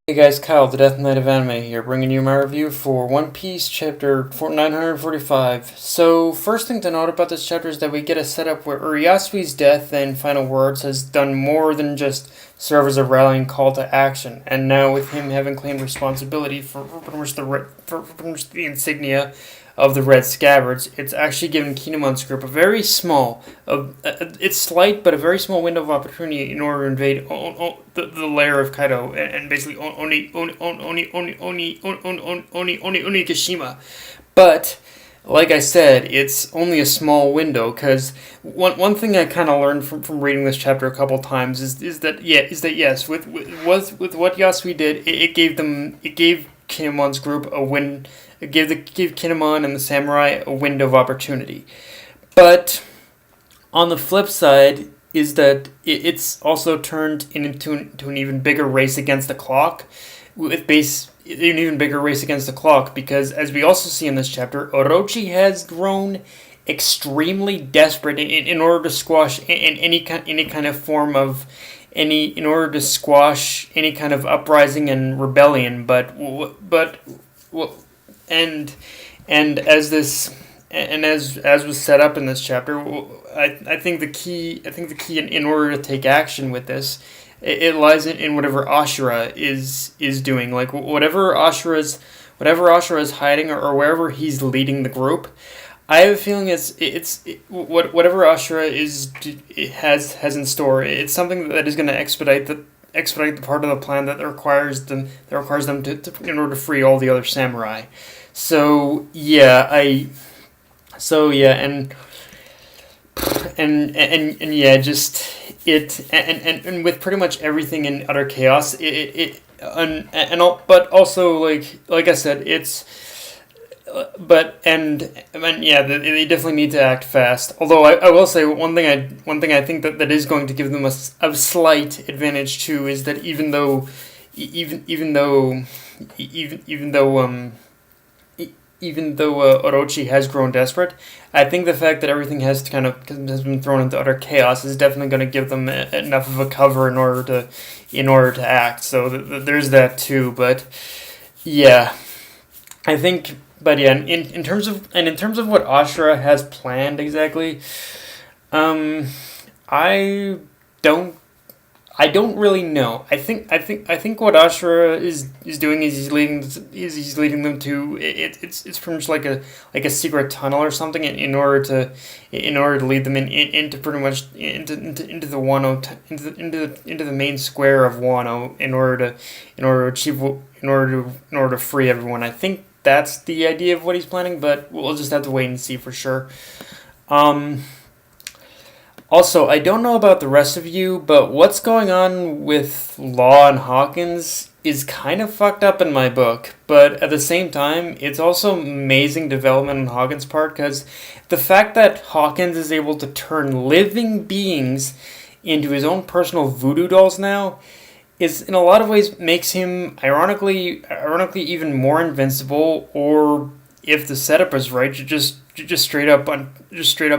Hey guys, Kyle, the Death Knight of Anime here, bringing you my review for One Piece chapter 945. So, first thing to note about this chapter is that we get a setup where Uriyasui's death and final words has done more than just serve as a rallying call to action, and now with him having claimed responsibility for pretty much pretty much the insignia of the Red Scabbards, it's actually given Kinemon's group a very small, it's slight, but a very small window of opportunity in order to invade the lair of Kaido and basically Onigashima. But like I said, it's only a small window because one thing I kind of learned from reading this chapter a couple times is that yes, with what Yasui did, it gave Kinemon's group a win. It gave Kinemon and the samurai a window of opportunity. But on the flip side is that it's also turned into an even bigger race against the clock, with an even bigger race against the clock, because as we also see in this chapter, Orochi has grown extremely desperate in order to squash any kind of form of in order to squash any kind of uprising and rebellion, but and as was set up in this chapter, I think the key in order to take action with this, it lies in whatever Ashura is doing, like whatever Ashura is hiding, or wherever he's leading the group. I have a feeling whatever Ashura has in store. It's something that is going to expedite the part of the plan that requires them to in order to free all the other samurai. So yeah, just and with pretty much everything in utter chaos, but also like I said, they definitely need to act fast. Although I will say one thing I think that is going to give them a slight advantage too is that even though Orochi has grown desperate, I think the fact that everything has been thrown into utter chaos is definitely going to give them enough of a cover in order to act. So there's that too. But yeah, I think. But yeah, in terms of what Ashura has planned exactly, I don't really know. I think what Ashura is doing is he's leading them to it's pretty much like a secret tunnel or something in order to lead them into pretty much into the into the main square of Wano in order to free everyone. I think that's the idea of what he's planning, but we'll just have to wait and see for sure. Also, I don't know about the rest of you, but what's going on with Law and Hawkins is kind of fucked up in my book. But at the same time, it's also amazing development on Hawkins' part, because the fact that Hawkins is able to turn living beings into his own personal voodoo dolls now is in a lot of ways makes him ironically even more invincible, or if the setup is right, just straight up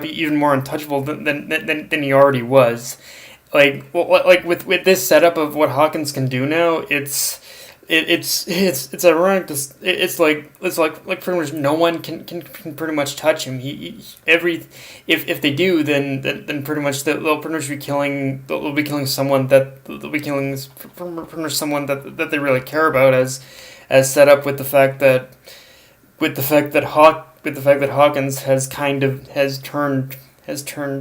even more untouchable than he already was. Like with this setup of what Hawkins can do now, it's ironic. It's like pretty much no one can pretty much touch him. If they do, then pretty much they'll be killing someone that they really care about, as set up with the fact that Hawkins has turned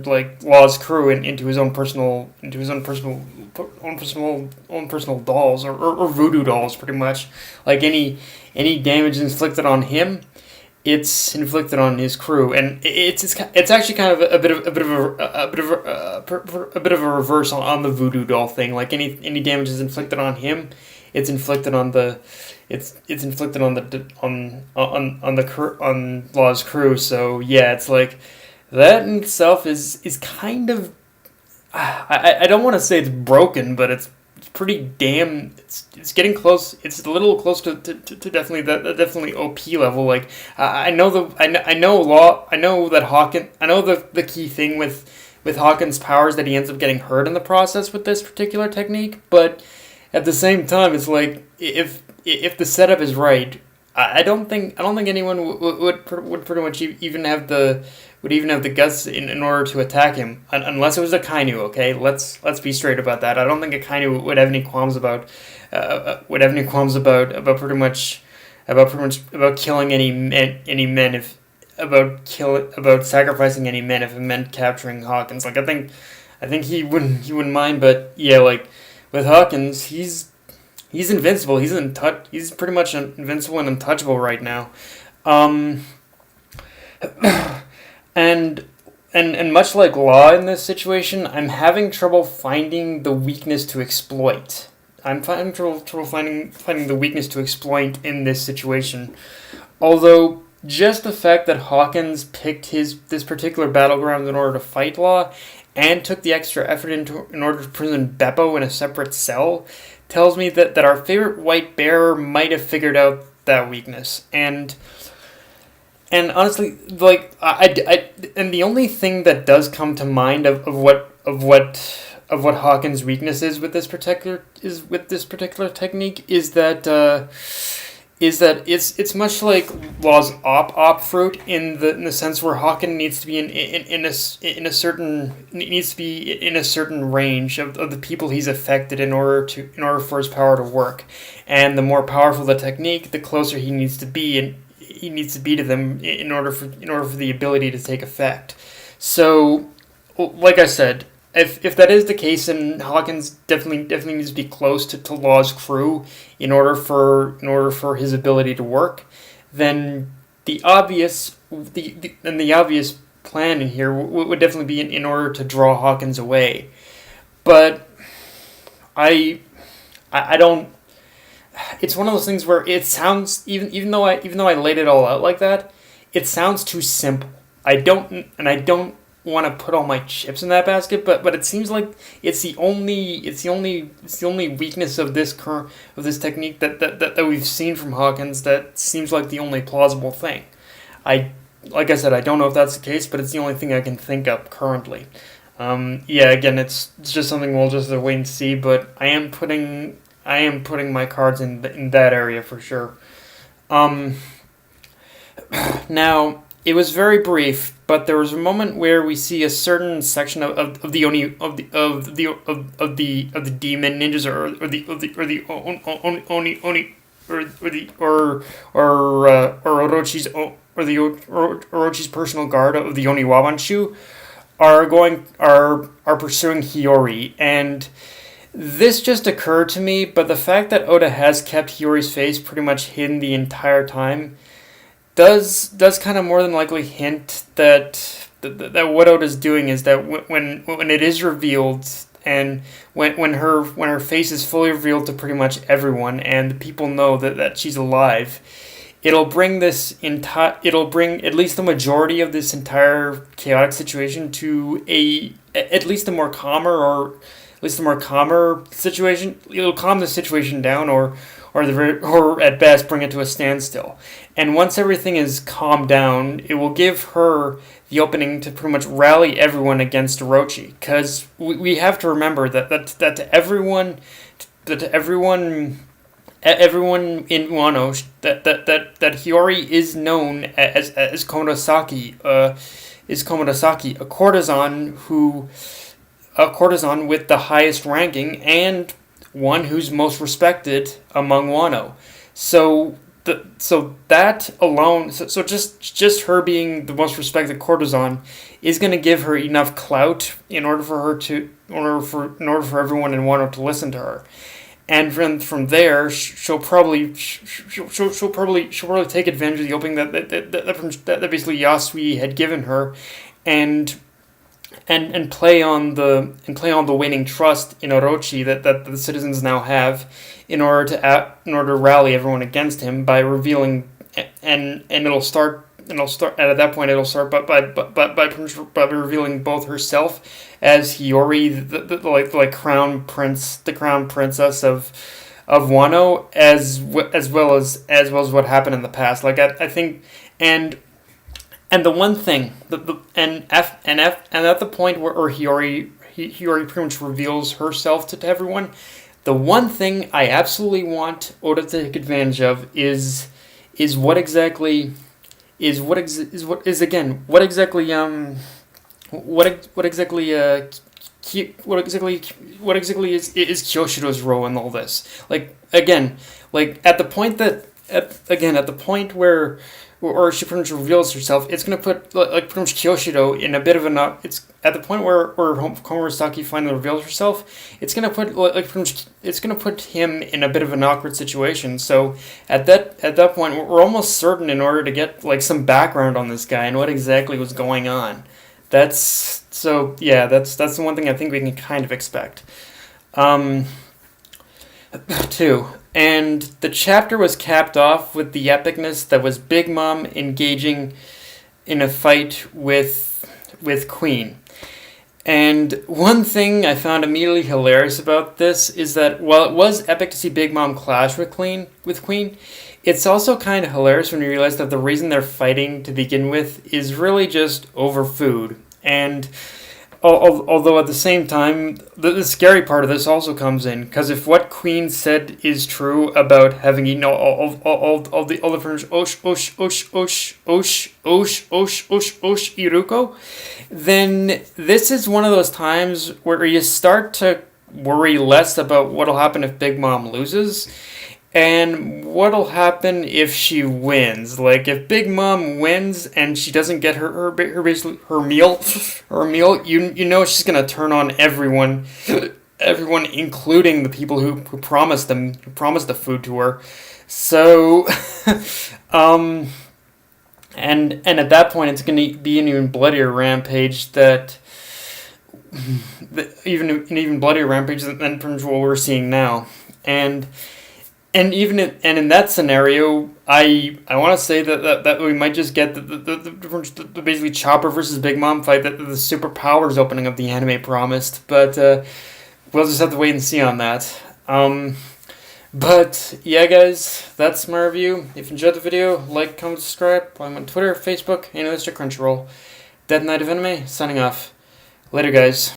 like Law's crew into his own personal dolls, or voodoo dolls, pretty much. Like any damage inflicted on him, it's inflicted on his crew, and it's actually kind of a bit of a reverse on the voodoo doll thing. Like any damage is inflicted on him, it's inflicted on Law's crew. So yeah, it's like that in itself is kind of I don't want to say it's broken, but it's pretty damn. It's getting close. It's a little close to definitely OP level. Like I know that Hawkins. I know the key thing with Hawkins' powers that he ends up getting hurt in the process with this particular technique, but at the same time, it's like if the setup is right, I don't think anyone would pretty much even have the guts in order to attack him, unless it was a Kainu. Okay, let's be straight about that. I don't think a Kainu would have any qualms about about killing any men if about sacrificing any men if it meant capturing Hawkins. Like I think he wouldn't mind, but yeah, like with Hawkins, he's invincible. He's pretty much invincible and untouchable right now. Um, and and much like Law in this situation, I'm having trouble finding the weakness to exploit. I'm finding trouble finding the weakness to exploit in this situation. Although just the fact that Hawkins picked this particular battleground in order to fight Law and took the extra effort in order to prison Beppo in a separate cell tells me that our favorite white bear might have figured out that weakness. And honestly, like and the only thing that does come to mind of what Hawkins' weakness is with this particular technique is that it's much like Law's op fruit in the sense where Hawkins needs to be in a certain range of the people he's affected in order for his power to work, and the more powerful the technique, the closer he needs to be to them in order for the ability to take effect. So, like I said, if that is the case, then Hawkins definitely needs to be close to Law's crew in order for his ability to work. Then the obvious plan in here would definitely be in order to draw Hawkins away. But I don't. It's one of those things where it sounds even though I laid it all out like that, it sounds too simple. I don't want to put all my chips in that basket, but it seems like it's the only weakness of this technique that we've seen from Hawkins that seems like the only plausible thing. Like I said, I don't know if that's the case, but it's the only thing I can think of currently. Yeah, again, it's just something we'll just have to wait and see. But I am putting my cards in that area for sure. Now, it was very brief, but there was a moment where we see a certain section of the demon ninjas or the Orochi's personal guard of the Oniwabanshu are pursuing Hiyori, and this just occurred to me, but the fact that Oda has kept Hiyori's face pretty much hidden the entire time does kind of more than likely hint that what Oda's doing is that when it is revealed and when her face is fully revealed to pretty much everyone and the people know that she's alive, it'll bring at least the majority of this entire chaotic situation to at least a more calmer situation. It'll calm the situation down, or at best bring it to a standstill. And once everything is calmed down, it will give her the opening to pretty much rally everyone against Orochi. Because we have to remember that to everyone in Wano, that Hiyori is known as Komodosaki, a courtesan with the highest ranking and one who's most respected among Wano. So that alone, so just her being the most respected courtesan is going to give her enough clout in order for everyone in Wano to listen to her. And from there, she'll probably take advantage of the opening that basically Yasui had given her, and play on the waning trust in Orochi that the citizens now have in order to rally everyone against him by revealing, and it'll start at that point by revealing both herself as Hiyori, the crown princess of Wano, as well as what happened in the past. Like I think and the one thing and at the point where Hiyori pretty much reveals herself to everyone, The one thing I absolutely want Oda to take advantage of is what exactly is what ex- is what is again what exactly what exactly is Kyoshiro's role in all this? Like again, like at the point that at the point where or she pretty much reveals herself, it's gonna put like pretty much Kyoshiro in a bit of a it's at the point where Komurasaki finally reveals herself, it's gonna put like pretty much it's gonna put him in a bit of an awkward situation. So at that point, we're almost certain in order to get like some background on this guy and what exactly was going on. That's so yeah. That's the one thing I think we can kind of expect. Um, Too. And the chapter was capped off with the epicness that was Big Mom engaging in a fight with Queen. And one thing I found immediately hilarious about this is that while it was epic to see Big Mom clash with Queen, it's also kind of hilarious when you realize that the reason they're fighting to begin with is really just over food. And although at the same time, the scary part of this also comes in because if what Queen said is true about having eaten all the furniture O-Shiruko, then this is one of those times where you start to worry less about what'll happen if Big Mom loses and what'll happen if she wins? Like if Big Mom wins and she doesn't get her meal, you know she's gonna turn on everyone, everyone including the people who promised the food to her. So, and at that point it's gonna be an even bloodier rampage even bloodier rampage than what we're seeing now, and in that scenario, I want to say that we might just get the basically Chopper versus Big Mom fight that the superpowers opening of the anime promised, but we'll just have to wait and see on that. But yeah, guys, that's my review. If you enjoyed the video, like, comment, subscribe. I'm on Twitter, Facebook, and Mr. Crunchyroll. Dead Knight of Anime, signing off. Later, guys.